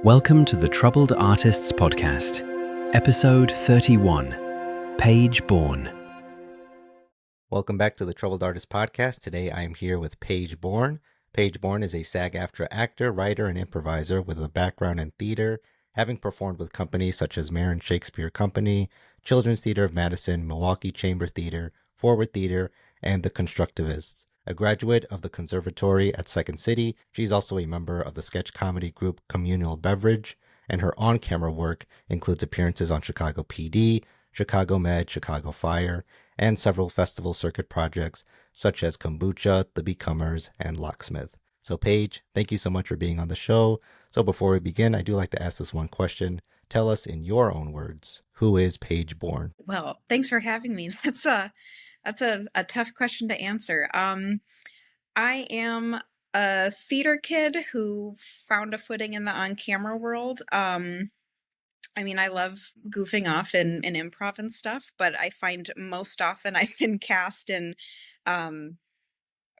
Welcome to the Troubled Artists Podcast, Episode 31, Paige Bourne. Welcome back to the Troubled Artists Podcast. Today I am here with Paige Bourne. Paige Bourne is a SAG-AFTRA actor, writer, and improviser with a background in theater, having performed with companies such as Marin Shakespeare Company, Children's Theatre of Madison, Milwaukee Chamber Theatre, Forward Theatre, and the Constructivists. A graduate of the Conservatory at Second City, she's also a member of the sketch comedy group Communal Beverage, and her on-camera work includes appearances on Chicago PD, Chicago Med, Chicago Fire, and several festival circuit projects such as Kombucha, The Becomers, and Locksmith. So Paige, thank you so much for being on the show. So before we begin, I do like to ask this one question. Tell us in your own words, who is Paige Bourne? Well, thanks for having me. That's a tough question to answer. I am a theater kid who found a footing in the on-camera world. I love goofing off in improv and stuff, but I find most often I've been cast in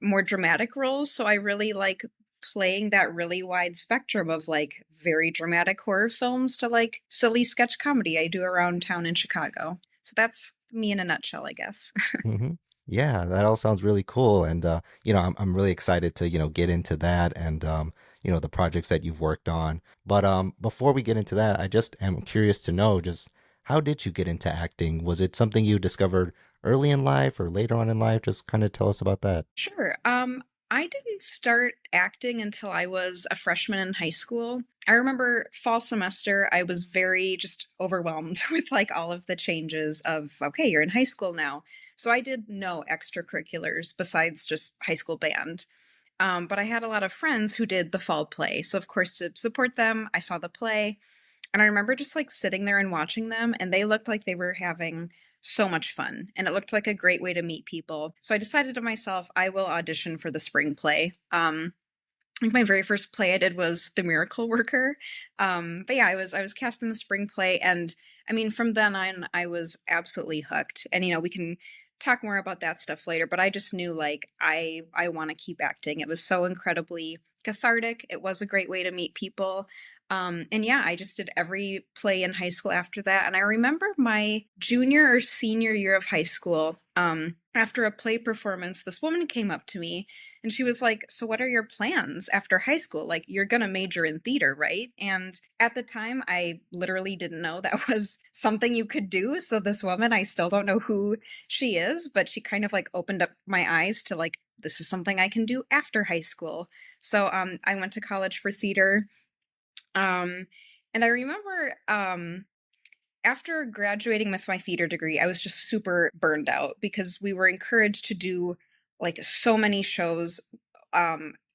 more dramatic roles. So I really like playing that really wide spectrum of like very dramatic horror films to like silly sketch comedy I do around town in Chicago. So that's me in a nutshell, I guess. Mm-hmm. Yeah, that all sounds really cool. And, I'm really excited to, get into that and, the projects that you've worked on. But before we get into that, I just am curious to know just how did you get into acting? Was it something you discovered early in life or later on in life? Just kind of tell us about that. Sure. I didn't start acting until I was a freshman in high school. I remember fall semester, I was very just overwhelmed with like all of the changes of, okay, you're in high school now. So I did no extracurriculars besides just high school band. But I had a lot of friends who did the fall play. So of course, to support them, I saw the play. And I remember just like sitting there and watching them, and they looked like they were having so much fun. And it looked like a great way to meet people. So I decided to myself, I will audition for the spring play. I think my very first play I did was The Miracle Worker. But yeah, I was cast in the spring play. And I mean, from then on, I was absolutely hooked. And, we can talk more about that stuff later, but I just knew like, I want to keep acting. It was so incredibly cathartic. It was a great way to meet people. And yeah, I just did every play in high school after that. And I remember my junior or senior year of high school, after a play performance, this woman came up to me and she was like, "So what are your plans after high school? Like, you're going to major in theater, right?" And at the time, I literally didn't know that was something you could do. So this woman, I still don't know who she is, but she kind of like opened up my eyes to like, this is something I can do after high school. So I went to college for theater. And I remember after graduating with my theater degree, I was just super burned out because we were encouraged to do like so many shows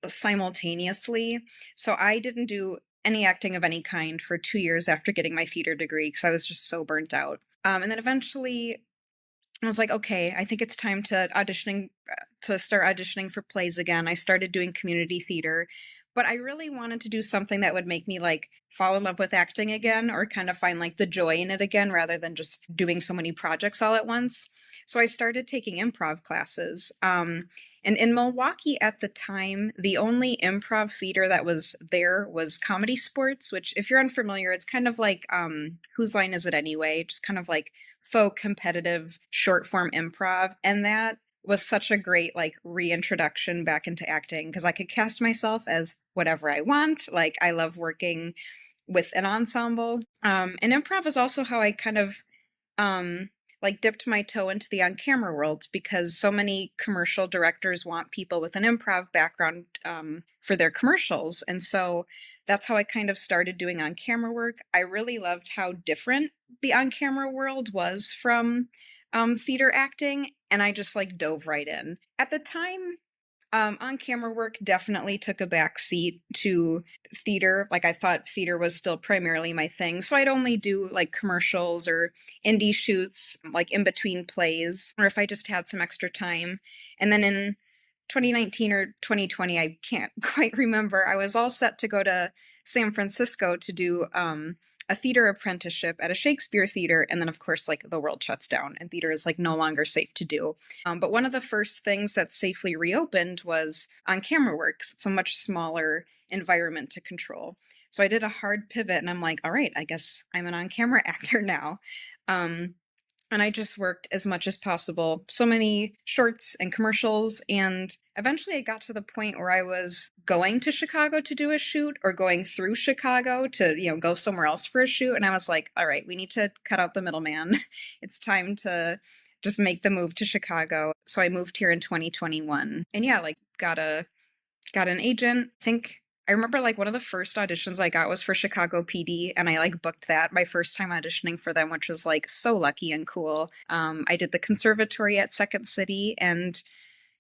simultaneously. So I didn't do any acting of any kind for 2 years after getting my theater degree because I was just so burnt out. And then eventually I was like, okay, I think it's time to start auditioning for plays again. I started doing community theater, but I really wanted to do something that would make me like fall in love with acting again or kind of find like the joy in it again rather than just doing so many projects all at once. So I started taking improv classes. And in Milwaukee at the time, the only improv theater that was there was Comedy Sports, which if you're unfamiliar, it's kind of like Whose Line Is It Anyway? Just kind of like faux competitive short form improv. And that was such a great like reintroduction back into acting because I could cast myself as whatever I want. Like I love working with an ensemble. And improv is also how I kind of like dipped my toe into the on-camera world because so many commercial directors want people with an improv background for their commercials. And so that's how I kind of started doing on-camera work. I really loved how different the on-camera world was from theater acting, and I just like dove right in. At the time, on-camera work definitely took a back seat to theater. Like I thought theater was still primarily my thing. So I'd only do like commercials or indie shoots like in between plays or if I just had some extra time. And then in 2019 or 2020, I can't quite remember, I was all set to go to San Francisco to do a theater apprenticeship at a Shakespeare theater. And then, of course, like the world shuts down and theater is like no longer safe to do. But one of the first things that safely reopened was on camera work. It's a much smaller environment to control. So I did a hard pivot and I'm like, all right, I guess I'm an on-camera actor now. Um, and I just worked as much as possible, so many shorts and commercials. And eventually I got to the point where I was going to Chicago to do a shoot or going through Chicago to, go somewhere else for a shoot. And I was like, all right, we need to cut out the middleman. It's time to just make the move to Chicago. So I moved here in 2021 and yeah, like got an agent. I remember like one of the first auditions I got was for Chicago PD, and I like booked that my first time auditioning for them, which was like so lucky and cool. I did the Conservatory at Second City, and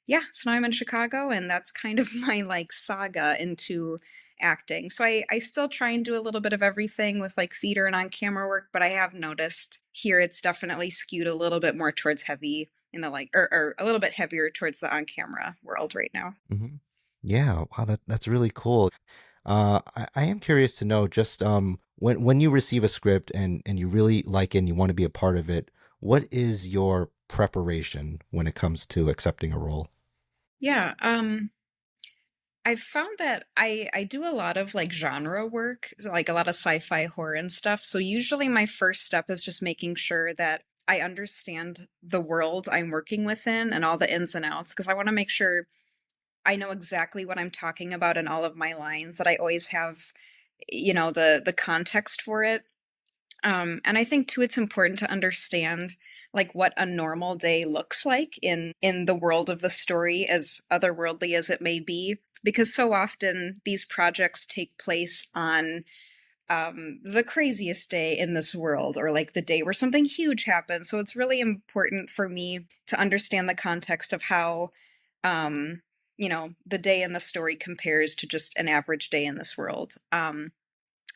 yeah, so now I'm in Chicago, and that's kind of my like saga into acting. So I still try and do a little bit of everything with like theater and on camera work, but I have noticed here it's definitely skewed a little bit more towards heavy in the like or a little bit heavier towards the on camera world right now. Hmm. Yeah, wow, that's really cool. I am curious to know just when you receive a script and you really like it and you want to be a part of it, what is your preparation when it comes to accepting a role? Yeah, I've found that I do a lot of like genre work, so, like a lot of sci-fi horror and stuff. So usually my first step is just making sure that I understand the world I'm working within and all the ins and outs because I want to make sure I know exactly what I'm talking about in all of my lines, that I always have, the context for it. And I think too, it's important to understand like what a normal day looks like in the world of the story, as otherworldly as it may be, because so often these projects take place on the craziest day in this world or like the day where something huge happens. So it's really important for me to understand the context of how the day in the story compares to just an average day in this world.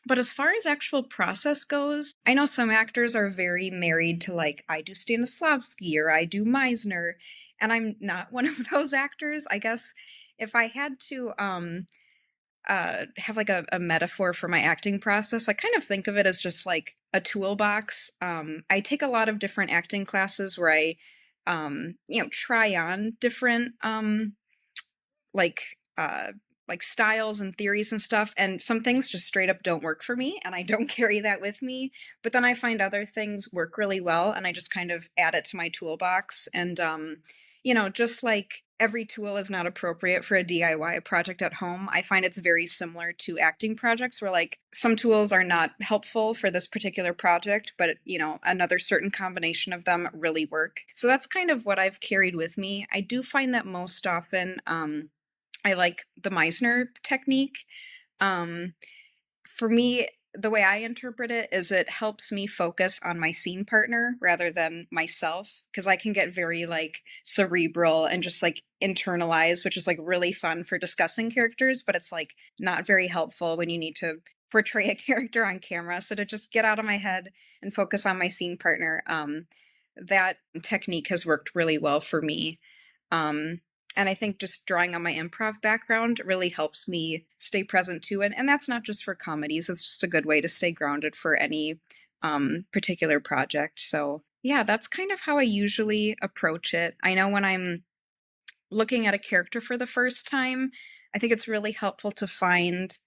But as far as actual process goes, I know some actors are very married to like, I do Stanislavski or I do Meisner, and I'm not one of those actors. I guess if I had to have like a metaphor for my acting process, I kind of think of it as just like a toolbox. I take a lot of different acting classes where I, try on different like uh like styles and theories and stuff, and some things just straight up don't work for me and I don't carry that with me, but then I find other things work really well and I just kind of add it to my toolbox. And just like every tool is not appropriate for a DIY project at home, I find it's very similar to acting projects where like some tools are not helpful for this particular project, but another certain combination of them really work. So that's kind of what I've carried with me. I do find that most often I like the Meisner technique. Um, for me, the way I interpret it is it helps me focus on my scene partner rather than myself, because I can get very like cerebral and just like internalize, which is like really fun for discussing characters, but it's like not very helpful when you need to portray a character on camera. So to just get out of my head and focus on my scene partner, that technique has worked really well for me. Um, and I think just drawing on my improv background really helps me stay present too. And that's not just for comedies, it's just a good way to stay grounded for any particular project. So, yeah, that's kind of how I usually approach it. I know when I'm looking at a character for the first time, I think it's really helpful to find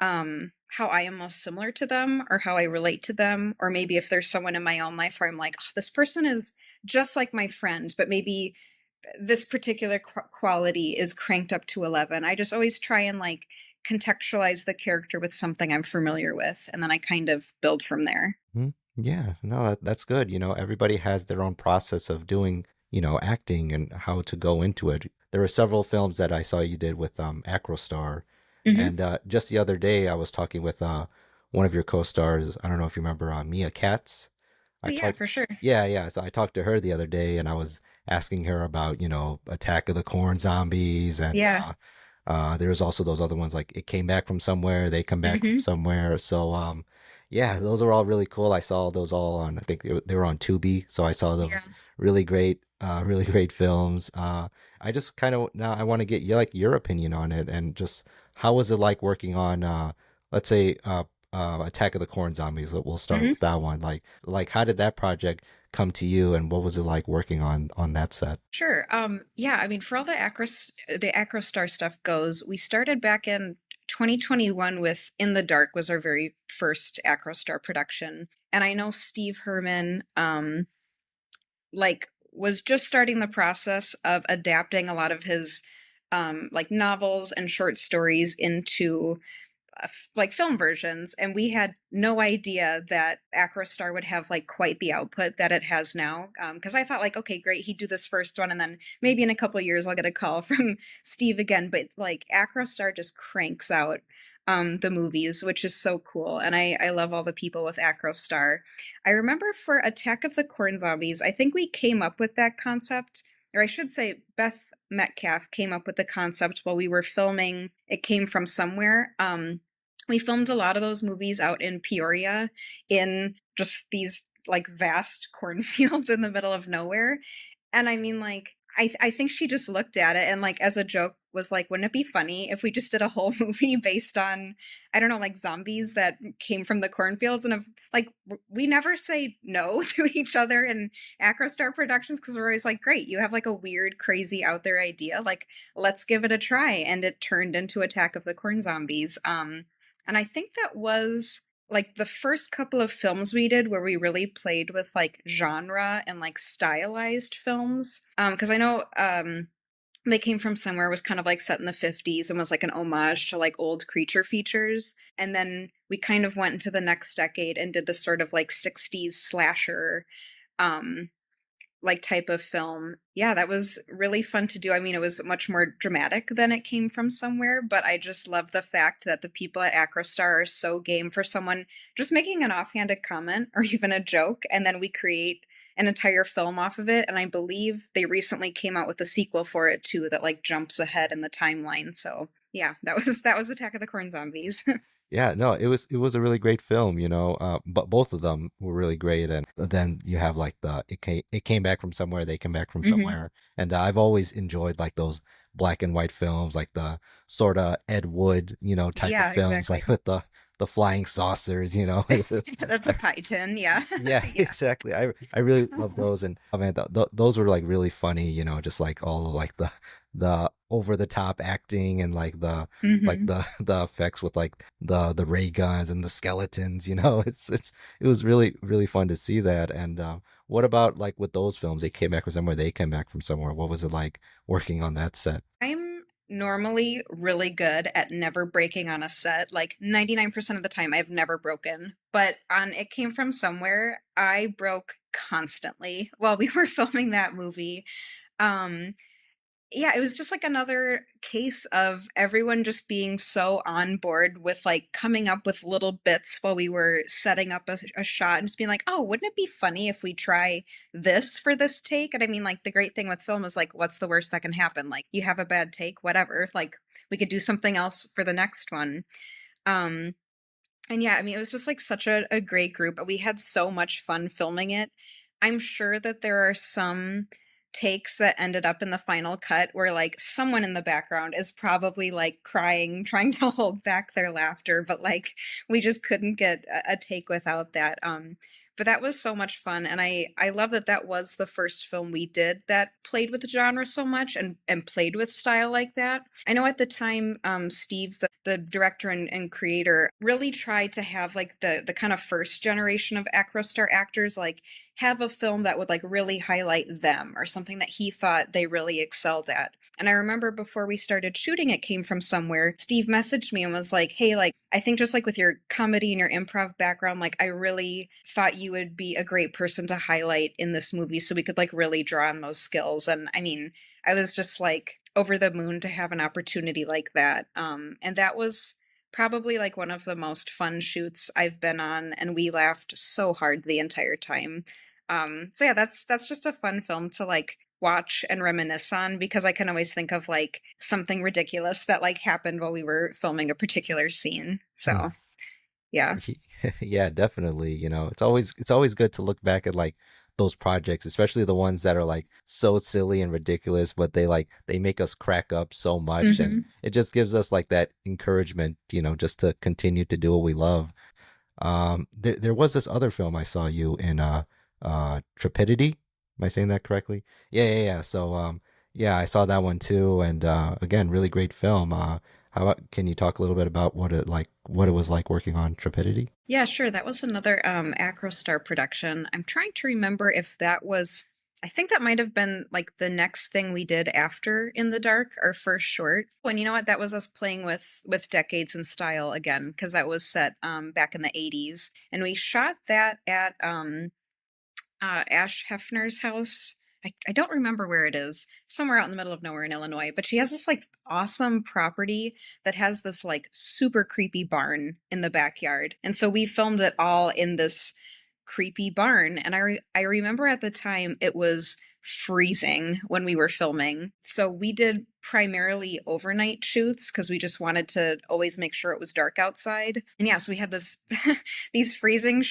how I am most similar to them or how I relate to them. Or maybe if there's someone in my own life where I'm like, oh, this person is just like my friend, but maybe this particular quality is cranked up to 11. I just always try and like contextualize the character with something I'm familiar with, and then I kind of build from there. Mhm. Yeah, no, that's good. Everybody has their own process of doing, acting and how to go into it. There were several films that I saw you did with Acrostar. Hmm. And just the other day, I was talking with one of your co-stars. I don't know if you remember Mia Katz. I Oh yeah, talked, for sure. yeah, yeah. So I talked to her the other day, and I was asking her about, Attack of the Corn Zombies, and Yeah. there's also those other ones like It Came Back from Somewhere, They Come Back from Hmm. Somewhere. So yeah, those are all really cool. I saw those all on, I think they were on Tubi, so I saw Yeah. those really great films. I just kind of now I want to get your opinion on it, and just how was it like working on let's say Attack of the Corn Zombies. We'll start Hmm. with that one. Like how did that project come to you, and what was it like working on that set? Sure. Yeah, I mean, for all the Acrostar stuff goes, we started back in 2021 with In the Dark was our very first AcroStar production. And I know Steve Herman, was just starting the process of adapting a lot of his novels and short stories into film versions, and we had no idea that AcroStar would have like quite the output that it has now, because I thought like, okay, great, he'd do this first one and then maybe in a couple of years I'll get a call from Steve again, but like AcroStar just cranks out the movies, which is so cool, and I love all the people with AcroStar. I remember for Attack of the Corn Zombies, I think we came up with that concept, or I should say Beth Metcalf came up with the concept while we were filming It Came From Somewhere. We filmed a lot of those movies out in Peoria in just these like vast cornfields in the middle of nowhere. And I mean, like, I think she just looked at it and like as a joke was like, wouldn't it be funny if we just did a whole movie based on, I don't know, like zombies that came from the cornfields? And if like, we never say no to each other in AcroStar Productions, because we're always like, great, you have like a weird, crazy out there idea. Like, let's give it a try. And it turned into Attack of the Corn Zombies. And I think that was like the first couple of films we did where we really played with like genre and like stylized films. Because I know They Came From Somewhere was kind of like set in the 50s and was like an homage to like old creature features. And then we kind of went into the next decade and did this sort of like 60s slasher like type of film. Yeah, that was really fun to do. I mean, it was much more dramatic than It Came From Somewhere, but I just love the fact that the people at AcroStar are so game for someone just making an offhanded comment or even a joke, and then we create an entire film off of it. And I believe they recently came out with a sequel for it too that like jumps ahead in the timeline. So yeah, that was Attack of the Corn Zombies. Yeah, no, it was a really great film, but both of them were really great. And then you have like it came back from somewhere, they came back from somewhere, and I've always enjoyed like those black and white films, like the sort of Ed Wood, type Yeah, of films, exactly. like with the flying saucers, That's a pie tin, yeah. Yeah, Yeah. exactly. I really love those, and I mean those were like really funny, just like all of like the over the top acting and like hmm the effects with like the ray guns and the skeletons. It was really really fun to see that. And what about like with those films? They came back from somewhere. They came back from somewhere. What was it like working on that set? I'm normally really good at never breaking on a set. Like 99% of the time, I've never broken. But on It Came From Somewhere, I broke constantly while we were filming that movie. Um, yeah, it was just like another case of everyone just being so on board with like coming up with little bits while we were setting up a shot and just being like, oh, wouldn't it be funny if we try this for this take? And I mean, like, the great thing with film is like, what's the worst that can happen? Like, you have a bad take, whatever. Like, we could do something else for the next one. Um, and yeah, I mean, it was just like such a great group. We had so much fun filming it. I'm sure that there are some takes that ended up in the final cut where like someone in the background is probably like crying, trying to hold back their laughter, but like we just couldn't get a take without that. But that was so much fun, and I love that that was the first film we did that played with the genre so much and played with style like that. I know at the time, Steve, the director and creator, really tried to have like the kind of first generation of AcroStar actors like have a film that would like really highlight them or something that he thought they really excelled at. And I remember before we started shooting It Came From Somewhere, Steve messaged me and was like, hey, like, I think just like with your comedy and your improv background, like, I really thought you would be a great person to highlight in this movie so we could like really draw on those skills. And I mean, I was just like over the moon to have an opportunity like that. And that was probably like one of the most fun shoots I've been on, and we laughed so hard the entire time. So yeah, that's just a fun film to like watch and reminisce on, because I can always think of like something ridiculous that like happened while we were filming a particular scene. So yeah. Yeah, definitely. It's always good to look back at like those projects, especially the ones that are like so silly and ridiculous, but they make us crack up so much, and hmm it just gives us like that encouragement, just to continue to do what we love. There was this other film I saw you in, Trepidity. Am I saying that correctly? Yeah, yeah, yeah. So, yeah, I saw that one too, and again, really great film. How about, can you talk a little bit about what it was like working on Trepidity? Yeah, sure. That was another Acrostar production. I'm trying to remember if that was, I think that might have been like the next thing we did after In the Dark, our first short. And you know what? That was us playing with decades and style again, because that was set back in the 80s. And we shot that at Ash Hefner's house. I don't remember where it is, somewhere out in the middle of nowhere in Illinois, but she has this like awesome property that has this like super creepy barn in the backyard. And so we filmed it all in this creepy barn. And I remember at the time it was freezing when we were filming. So we did primarily overnight shoots because we just wanted to always make sure it was dark outside. And yeah, so we had this these freezing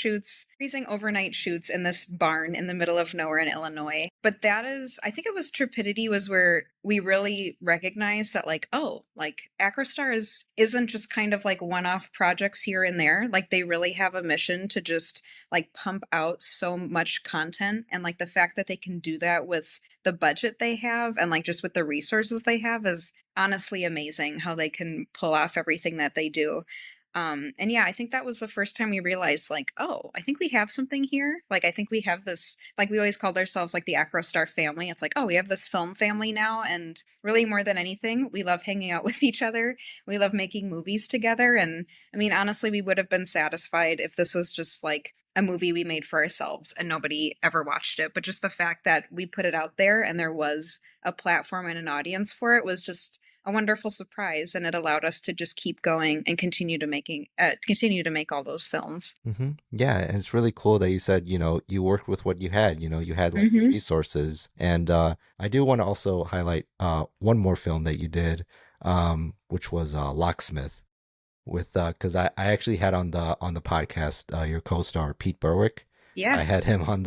overnight shoots in this barn in the middle of nowhere in Illinois. But that is, I think it was Trepidity was where we really recognized that like, oh, like Acrostar isn't just kind of like one-off projects here and there. Like they really have a mission to just like pump out so much content, and like the fact that they can do that with the budget they have and like just with the resources they have is honestly amazing how they can pull off everything that they do. And yeah, I think that was the first time we realized like, oh, I think we have something here. Like I think we have this, like we always called ourselves like the Acrostar family. It's like, oh, we have this film family now, and really more than anything, we love hanging out with each other. We love making movies together. And I mean, honestly, we would have been satisfied if this was just like a movie we made for ourselves and nobody ever watched it. But just the fact that we put it out there and there was a platform and an audience for it was just a wonderful surprise, and it allowed us to just keep going and continue to make all those films. Yeah, and it's really cool that you said, you worked with what you had. You had like the Hmm. resources. And I do want to also highlight one more film that you did, which was Locksmith, with because I actually had on the podcast your co-star Pete Berwick. I Yeah. had him on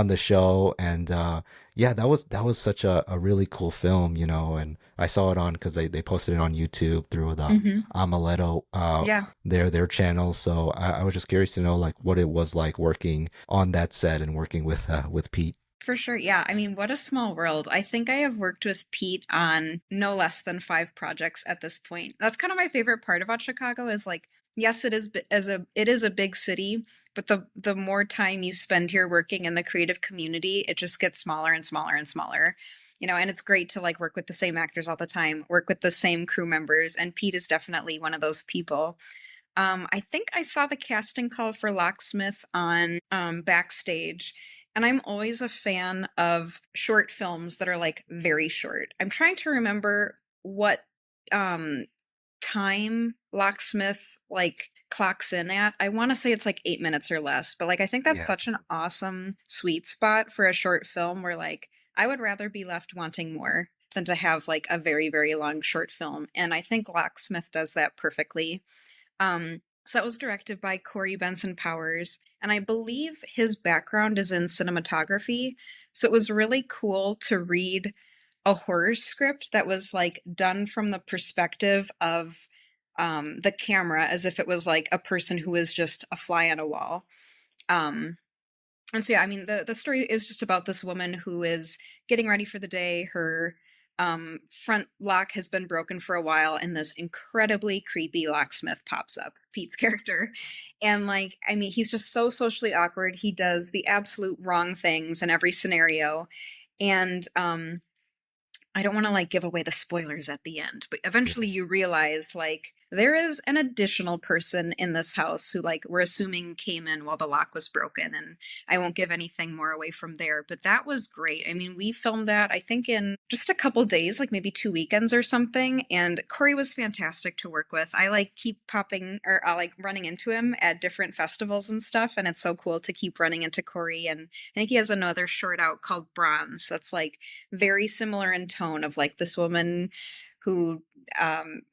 the show, and yeah, that was such a really cool film, and I saw it on because they posted it on YouTube through the Hmm. Amaletto Yeah. their channel. So I was just curious to know like what it was like working on that set and working with Pete. For sure. Yeah. I mean, what a small world. I think I have worked with Pete on no less than 5 projects at this point. That's kind of my favorite part about Chicago is like, yes, it is a big city, but the more time you spend here working in the creative community, it just gets smaller and smaller and smaller. And it's great to like work with the same actors all the time, work with the same crew members, and Pete is definitely one of those people. I think I saw the casting call for Locksmith on Backstage, and I'm always a fan of short films that are like very short. I'm trying to remember what um, time Locksmith like clocks in at. I want to say it's like 8 minutes or less, but like I think that's Yeah. such an awesome sweet spot for a short film where like I would rather be left wanting more than to have like a very, very long short film. And I think Locksmith does that perfectly. So that was directed by Corey Benson Powers, and I believe his background is in cinematography. So it was really cool to read a horror script that was like done from the perspective of the camera, as if it was like a person who was just a fly on a wall. Um, and so yeah, I mean the story is just about this woman who is getting ready for the day. Her front lock has been broken for a while, and this incredibly creepy locksmith pops up, Pete's character. And like, I mean, he's just so socially awkward. He does the absolute wrong things in every scenario. And I don't want to like give away the spoilers at the end, but eventually you realize like there is an additional person in this house who like we're assuming came in while the lock was broken, and I won't give anything more away from there, but that was great. I mean, we filmed that I think in just a couple days, like maybe 2 weekends or something, and Corey was fantastic to work with. I like keep popping or like running into him at different festivals and stuff, and it's so cool to keep running into Corey. And I think he has another short out called Bronze that's like very similar in tone of like this woman who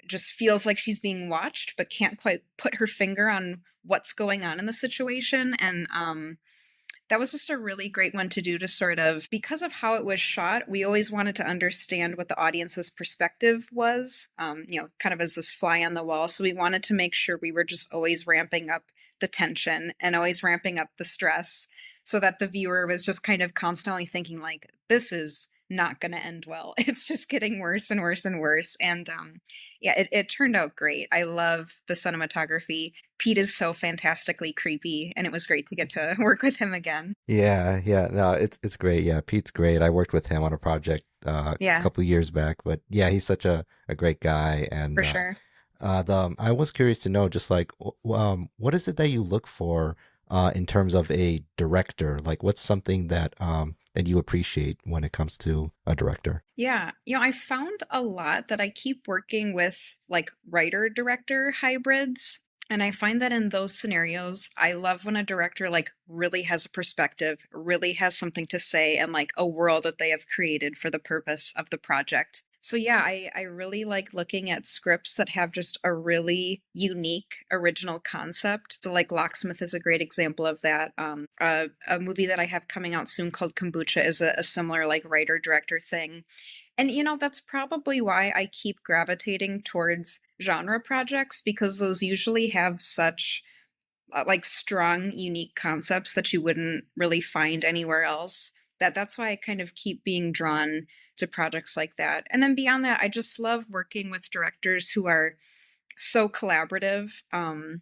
just feels like she's being watched but can't quite put her finger on what's going on in the situation. And that was just a really great one to do, to sort of, because of how it was shot, we always wanted to understand what the audience's perspective was, kind of as this fly on the wall. So we wanted to make sure we were just always ramping up the tension and always ramping up the stress so that the viewer was just kind of constantly thinking like, this is not going to end well. It's just getting worse and worse and worse. And yeah, it turned out great. I love the cinematography. Pete is so fantastically creepy, and it was great to get to work with him again. Yeah, yeah, no, it's great. Yeah, Pete's great. I worked with him on a project a Yeah, couple years back, but yeah, he's such a great guy. And for sure. I was curious to know, just like, what is it that you look for in terms of a director? Like, what's something that that you appreciate when it comes to a director? Yeah, I found a lot that I keep working with like writer director hybrids. And I find that in those scenarios, I love when a director like really has a perspective, really has something to say, and like a world that they have created for the purpose of the project. So yeah, I really like looking at scripts that have just a really unique original concept. So like Locksmith is a great example of that. A movie that I have coming out soon called Kombucha is a similar like writer director thing. And that's probably why I keep gravitating towards genre projects, because those usually have such like strong, unique concepts that you wouldn't really find anywhere else. That's why I kind of keep being drawn to projects like that. And then beyond that, I just love working with directors who are so collaborative, and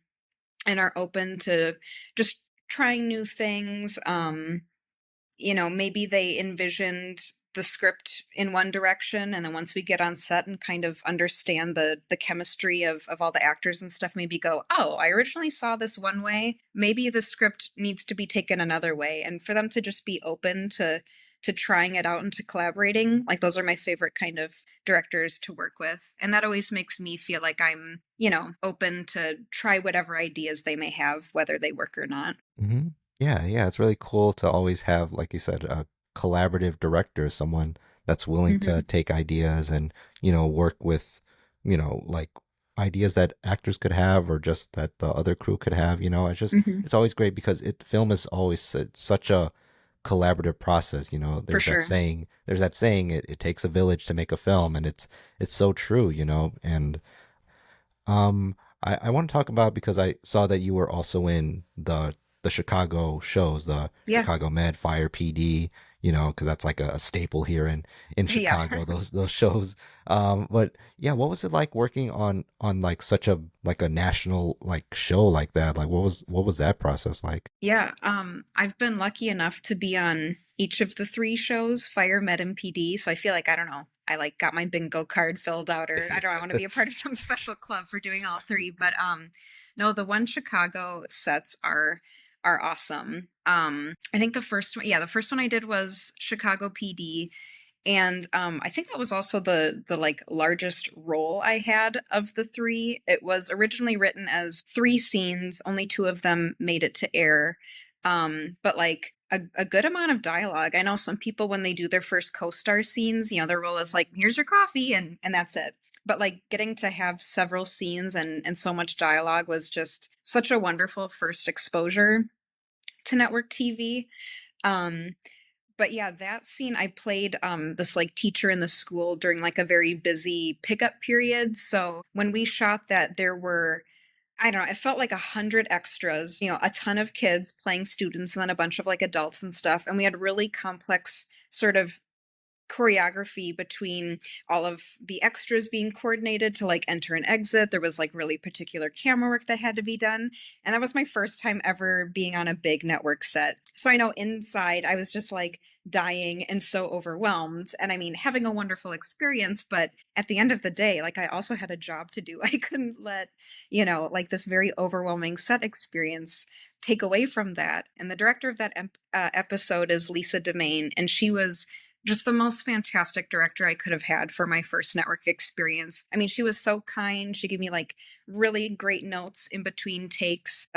are open to just trying new things. Maybe they envisioned the script in one direction, and then once we get on set and kind of understand the chemistry of all the actors and stuff, maybe go, oh, I originally saw this one way, maybe the script needs to be taken another way. And for them to just be open to trying it out and to collaborating, like those are my favorite kind of directors to work with. And that always makes me feel like I'm open to try whatever ideas they may have, whether they work or not. Hmm. Yeah, yeah, it's really cool to always have, like you said, a collaborative director, someone that's willing to Hmm. take ideas and, work with, like ideas that actors could have or just that the other crew could have. Hmm. It's always great because film is always such a collaborative process. For sure. There's that saying, it takes a village to make a film, and it's so true. And I want to talk about, because I saw that you were also in the Chicago shows, the Yeah. Chicago Med, Fire PD, because that's like a staple here in Yeah. Chicago, those shows. But yeah, what was it like working on like such a like a national like show like that? Like what was that process like? Yeah, I've been lucky enough to be on each of the three shows, Fire, Med, and PD. So I feel like, I don't know, I like got my bingo card filled out, or I don't know, I want to be a part of some special club for doing all three. But no, the one Chicago sets are awesome. I think the first one I did was Chicago PD. And I think that was also the like largest role I had of the three. It was originally written as three scenes, only two of them made it to air. But like a good amount of dialogue. I know some people, when they do their first co-star scenes, their role is like, here's your coffee, and that's it. But like getting to have several scenes and so much dialogue was just such a wonderful first exposure to network TV. Um, but yeah, that scene, I played this like teacher in the school during like a very busy pickup period. So when we shot that, there were, I don't know, it felt like 100 extras, a ton of kids playing students and then a bunch of like adults and stuff. And we had really complex sort of choreography between all of the extras being coordinated to like enter and exit. There was like really particular camera work that had to be done. And that was my first time ever being on a big network set. So I know inside I was just like dying and so overwhelmed. And I mean, having a wonderful experience, but at the end of the day, like I also had a job to do. I couldn't let, like this very overwhelming set experience take away from that. And the director of that episode is Lisa Demain, and she was just the most fantastic director I could have had for my first network experience. I mean, she was so kind. She gave me like really great notes in between takes.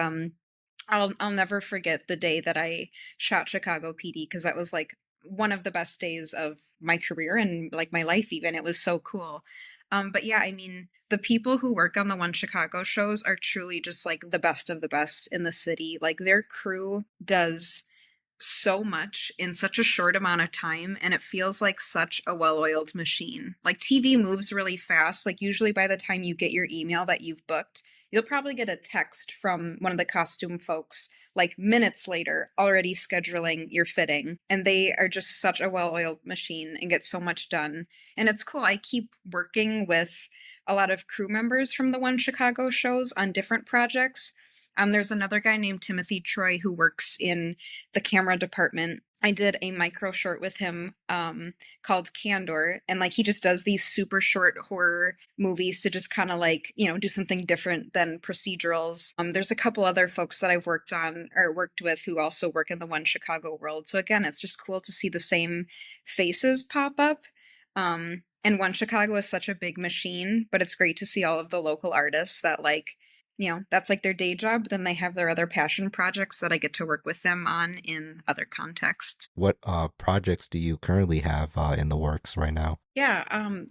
I'll never forget the day that I shot Chicago PD, because that was like one of the best days of my career and like my life even. It was so cool. But yeah, I mean, the people who work on the One Chicago shows are truly just like the best of the best in the city. Like their crew does so much in such a short amount of time, and it feels like such a well-oiled machine. Like TV moves really fast. Like usually by the time you get your email that you've booked, you'll probably get a text from one of the costume folks like minutes later, already scheduling your fitting. And they are just such a well-oiled machine and get so much done. And it's cool. I keep working with a lot of crew members from the One Chicago shows on different projects. There's another guy named Timothy Troy who works in the camera department. I did a micro short with him called Candor, and like he just does these super short horror movies to just kind of like, you know, do something different than procedurals. There's a couple other folks that I've worked on or worked with who also work in the One Chicago world. So again, it's just cool to see the same faces pop up. And One Chicago is such a big machine, but it's great to see all of the local artists that like, you know, that's like their day job. Then they have their other passion projects that I get to work with them on in other contexts. What projects do you currently have in the works right now? Yeah,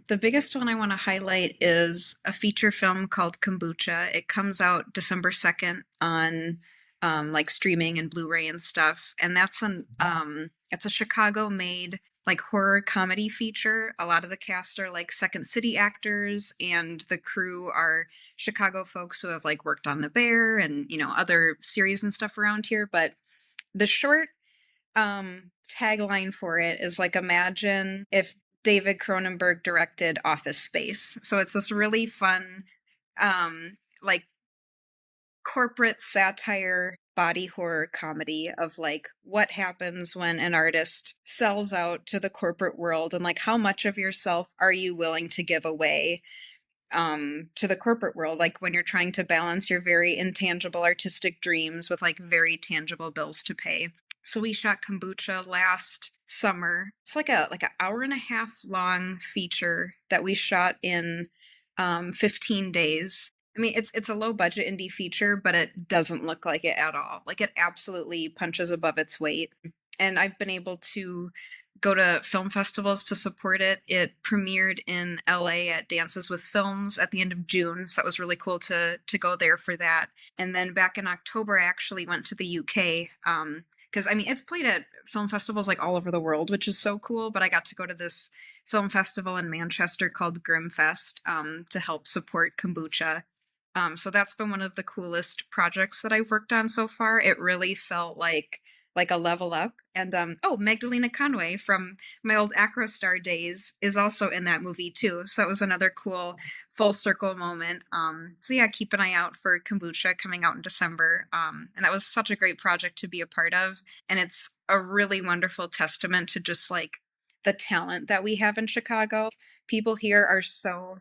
the biggest one I want to highlight is a feature film called Kombucha. It comes out December 2nd on like streaming and Blu-ray and stuff. And that's it's a Chicago-made like horror comedy feature. A lot of the cast are like Second City actors, and the crew are Chicago folks who have like worked on The Bear and, you know, other series and stuff around here. But the short tagline for it is like, imagine if David Cronenberg directed Office Space. So it's this really fun like corporate satire body horror comedy of like what happens when an artist sells out to the corporate world, and like how much of yourself are you willing to give away to the corporate world, like when you're trying to balance your very intangible artistic dreams with like very tangible bills to pay. So we shot Kombucha last summer. It's like an hour and a half long feature that we shot in 15 days. I mean, it's a low budget indie feature, but it doesn't look like it at all. Like it absolutely punches above its weight. And I've been able to go to film festivals to support it. It premiered in LA at Dances with Films at the end of June. So that was really cool to go there for that. And then back in October, I actually went to the UK. Because I mean, it's played at film festivals like all over the world, which is so cool. But I got to go to this film festival in Manchester called Grimfest to help support Kombucha. So that's been one of the coolest projects that I've worked on so far. It really felt like a level up. And Magdalena Conway from my old ACRA days is also in that movie too. So that was another cool full circle moment. So yeah, keep an eye out for Kombucha coming out in December. And that was such a great project to be a part of. And it's a really wonderful testament to just like the talent that we have in Chicago. People here are so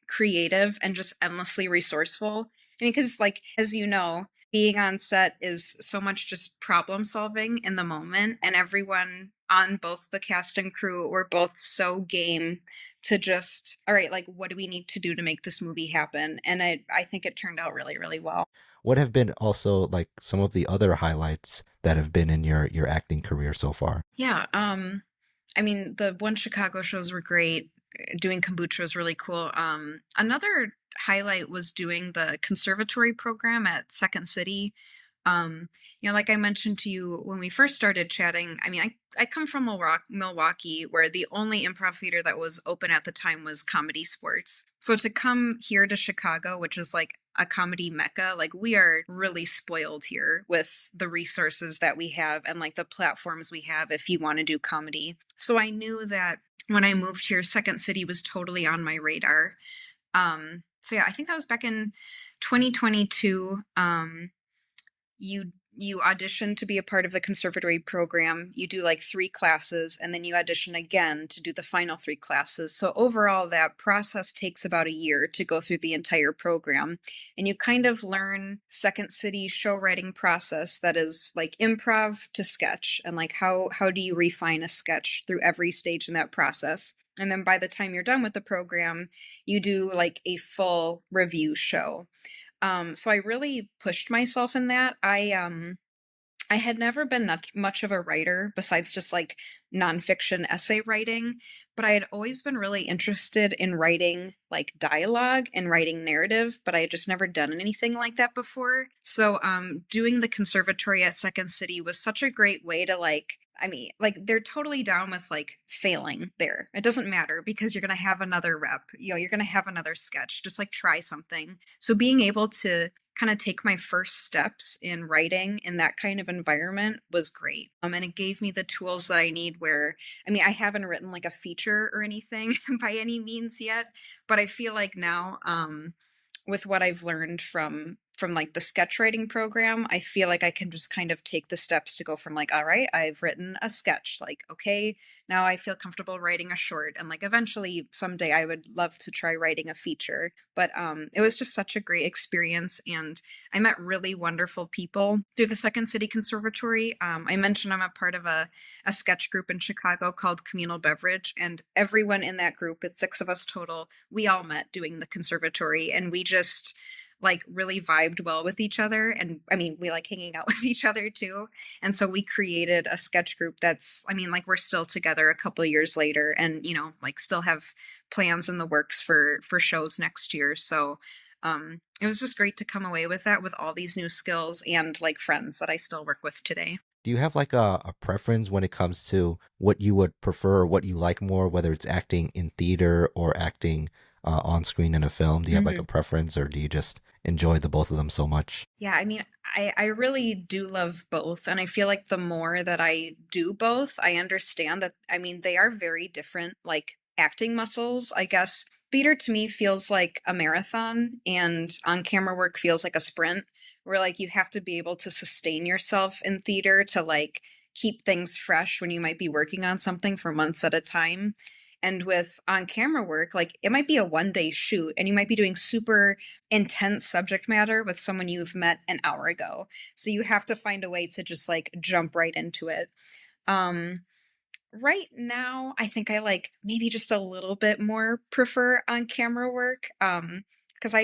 creative and just endlessly resourceful. I mean, because like, as you know, being on set is so much just problem solving in the moment, and everyone on both the cast and crew were both so game to just, all right, like, what do we need to do to make this movie happen? And I think it turned out really, really well. What have been also like some of the other highlights that have been in your acting career so far? Yeah, I mean, the One Chicago shows were great. Doing Kombucha was really cool. Another highlight was doing the Conservatory program at Second City. You know, like I mentioned to you when we first started chatting, I mean, I come from Milwaukee, where the only improv theater that was open at the time was Comedy Sports. So to come here to Chicago, which is like a comedy mecca, like we are really spoiled here with the resources that we have and like the platforms we have if you want to do comedy. So I knew that when I moved here, Second City was totally on my radar. So yeah, I think that was back in 2022. You audition to be a part of the Conservatory program. You do like 3 classes, and then you audition again to do the final 3 classes. So overall, that process takes about a year to go through the entire program. And you kind of learn Second City show writing process that is like improv to sketch, and like how do you refine a sketch through every stage in that process. And then by the time you're done with the program, you do like a full review show. So I really pushed myself in that. I had never been much of a writer besides just like nonfiction essay writing, but I had always been really interested in writing like dialogue and writing narrative, but I had just never done anything like that before. So doing the Conservatory at Second City was such a great way to like I mean, like, they're totally down with, like, failing there. It doesn't matter because you're gonna have another rep, you're gonna have another sketch, just, like, try something. So being able to kinda take my first steps in writing in that kind of environment was great. And it gave me the tools that I need where I mean, I haven't written, like, a feature or anything by any means yet, but I feel like now, with what I've learned from like the sketch writing program, I feel like I can just kind of take the steps to go from like, all right, I've written a sketch, like, okay, now I feel comfortable writing a short. And like eventually someday I would love to try writing a feature. But it was just such a great experience. And I met really wonderful people through the Second City Conservatory. I mentioned I'm a part of a sketch group in Chicago called Communal Beverage. And everyone in that group, it's 6 of us total, we all met doing the conservatory. And we just like really vibed well with each other. And I mean, we like hanging out with each other too. And so we created a sketch group that's, I mean, like we're still together a couple of years later and, like still have plans in the works for shows next year. So it was just great to come away with that with all these new skills and like friends that I still work with today. Do you have like a preference when it comes to what you would prefer or what you like more, whether it's acting in theater or acting on screen in a film? Do you have like a preference, or do you just enjoy the both of them so much? Yeah, I mean, I really do love both. And I feel like the more that I do both, I understand that, I mean, they are very different, like acting muscles. I guess theater to me feels like a marathon, and on camera work feels like a sprint, where like you have to be able to sustain yourself in theater to like keep things fresh when you might be working on something for months at a time. And with on camera work, like it might be a 1-day shoot and you might be doing super intense subject matter with someone you've met an hour ago. So you have to find a way to just like jump right into it. Um, right now, I think I like maybe just a little bit more prefer on camera work. Because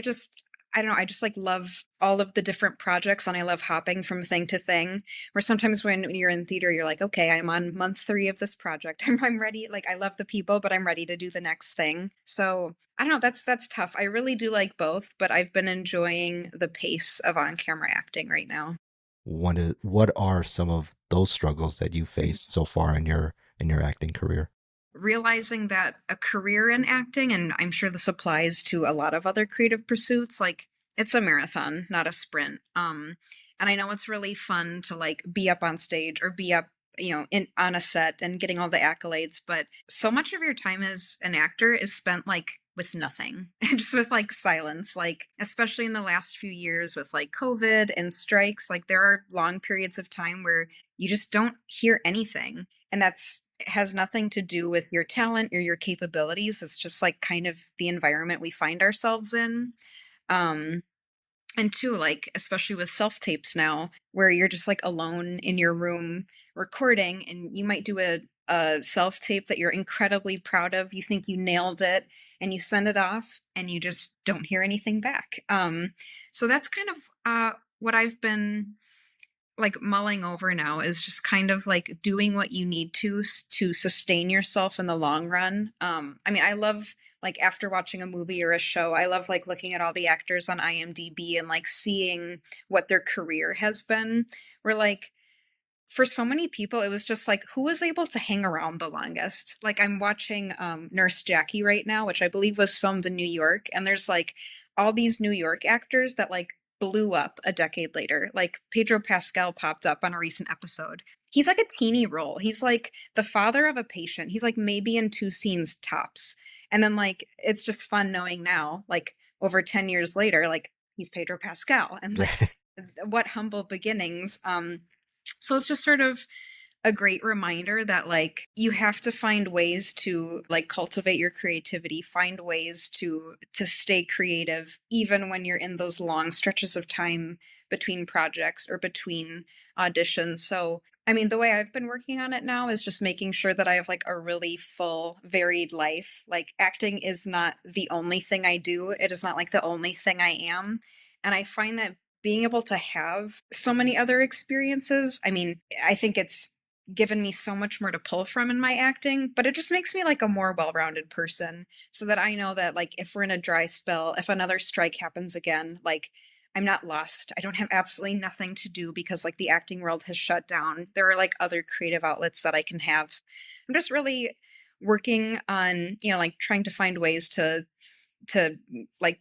I don't know, I just like love all of the different projects and I love hopping from thing to thing. Where sometimes when you're in theater, you're like, okay, I'm on month 3 of this project. I'm ready. Like I love the people, but I'm ready to do the next thing. So I don't know, that's tough. I really do like both, but I've been enjoying the pace of on-camera acting right now. What are some of those struggles that you faced so far in your acting career? Realizing that a career in acting, and I'm sure this applies to a lot of other creative pursuits, like it's a marathon, not a sprint. And I know it's really fun to like be up on stage or be up, in on a set and getting all the accolades, but so much of your time as an actor is spent like with nothing, just with like silence, like especially in the last few years with like COVID and strikes, like there are long periods of time where you just don't hear anything. And that's it has nothing to do with your talent or your capabilities. It's just like kind of the environment we find ourselves in. Um, and two, like, especially with self tapes now, where you're just like alone in your room recording, and you might do a self tape that you're incredibly proud of. You think you nailed it, and you send it off, and you just don't hear anything back. So that's kind of what I've been like mulling over now is just kind of like doing what you need to sustain yourself in the long run. I mean, I love like after watching a movie or a show, I love like looking at all the actors on IMDb and like seeing what their career has been. Where like for so many people, it was just like who was able to hang around the longest. Like I'm watching Nurse Jackie right now, which I believe was filmed in New York, and there's like all these New York actors that like blew up a decade later. Like Pedro Pascal popped up on a recent episode. He's like a teeny role. He's like the father of a patient. He's like maybe in 2 scenes tops. And then like it's just fun knowing now, like over 10 years later, like he's Pedro Pascal and like what humble beginnings. So it's just sort of a great reminder that like you have to find ways to like cultivate your creativity, find ways to stay creative even when you're in those long stretches of time between projects or between auditions. So I mean, the way I've been working on it now is just making sure that I have like a really full, varied life. Like acting is not the only thing I do. It is not like the only thing I am. And I find that being able to have so many other experiences, I mean, I think it's given me so much more to pull from in my acting, but it just makes me like a more well-rounded person so that I know that like if we're in a dry spell, if another strike happens again, like I'm not lost. I don't have absolutely nothing to do because like the acting world has shut down. There are like other creative outlets that I can have. I'm just really working on, like trying to find ways to like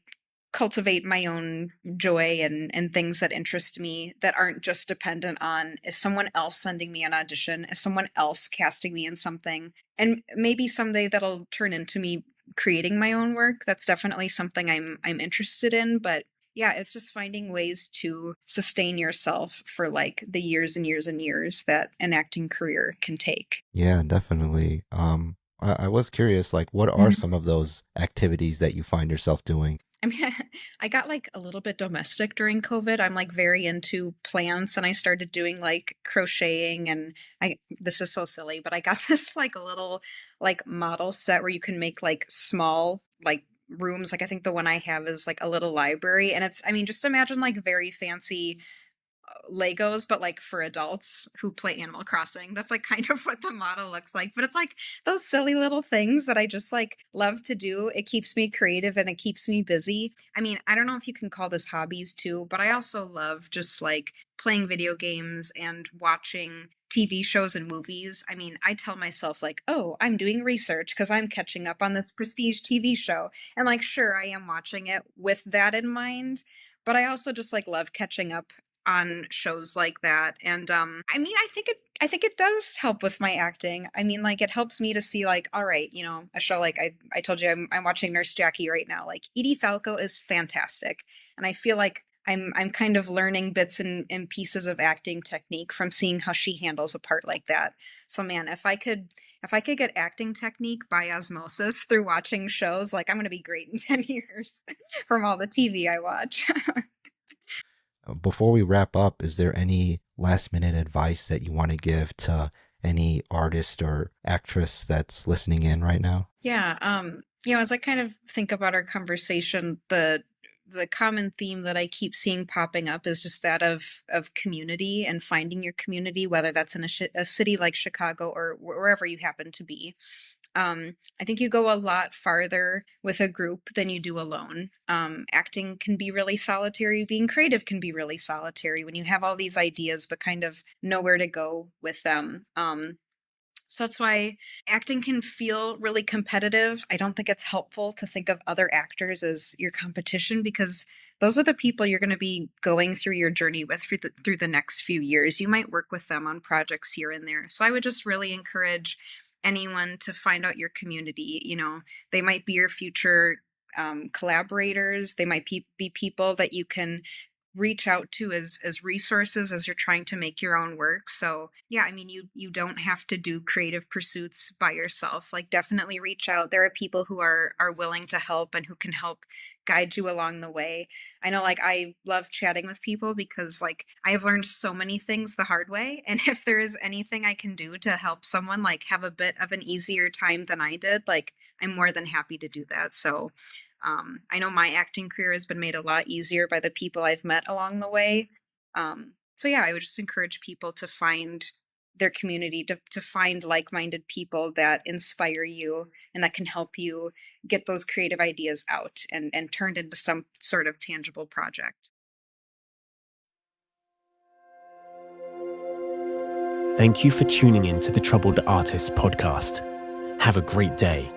cultivate my own joy and things that interest me that aren't just dependent on, is someone else sending me an audition, is someone else casting me in something, and maybe someday that'll turn into me creating my own work. That's definitely something I'm interested in. But yeah, it's just finding ways to sustain yourself for like the years and years and years that an acting career can take. Yeah, definitely. I was curious, like, what are some of those activities that you find yourself doing? I mean, I got like a little bit domestic during COVID. I'm like very into plants and I started doing like crocheting, and this is so silly, but I got this like a little like model set where you can make like small like rooms. Like I think the one I have is like a little library, and I mean, just imagine like very fancy Legos, but like for adults who play Animal Crossing. That's like kind of what the model looks like. But it's like those silly little things that I just like love to do. It keeps me creative and it keeps me busy. I mean, I don't know if you can call this hobbies too, but I also love just like playing video games and watching TV shows and movies. I mean, I tell myself like, "Oh, I'm doing research because I'm catching up on this prestige TV show." And like, sure, I am watching it with that in mind, but I also just like love catching up on shows like that. And I mean, I think it does help with my acting. I mean, like it helps me to see like, all right, a show like I told you I'm watching Nurse Jackie right now. Like Edie Falco is fantastic. And I feel like I'm kind of learning bits and pieces of acting technique from seeing how she handles a part like that. So man, if I could get acting technique by osmosis through watching shows, like I'm gonna be great in 10 years from all the TV I watch. Before we wrap up, is there any last minute advice that you want to give to any artist or actress that's listening in right now? Yeah, as I kind of think about our conversation, the common theme that I keep seeing popping up is just that of community and finding your community, whether that's in a city like Chicago or wherever you happen to be. I think you go a lot farther with a group than you do alone. Acting can be really solitary. Being creative can be really solitary when you have all these ideas but kind of nowhere to go with them. So that's why acting can feel really competitive. I don't think it's helpful to think of other actors as your competition, because those are the people you're going to be going through your journey with through the next few years. You might work with them on projects here and there. So I would just really encourage anyone to find out your community. They might be your future collaborators. They might be people that you can reach out to as resources as you're trying to make your own work. So yeah, I mean, you don't have to do creative pursuits by yourself. Like definitely reach out. There are people who are willing to help and who can help guide you along the way. I know, like, I love chatting with people because like I've learned so many things the hard way, and if there is anything I can do to help someone like have a bit of an easier time than I did, like I'm more than happy to do that. So I know my acting career has been made a lot easier by the people I've met along the way. So yeah, I would just encourage people to find their community, to find like-minded people that inspire you and that can help you get those creative ideas out and turned into some sort of tangible project. Thank you for tuning in to the Troubled Artists podcast. Have a great day.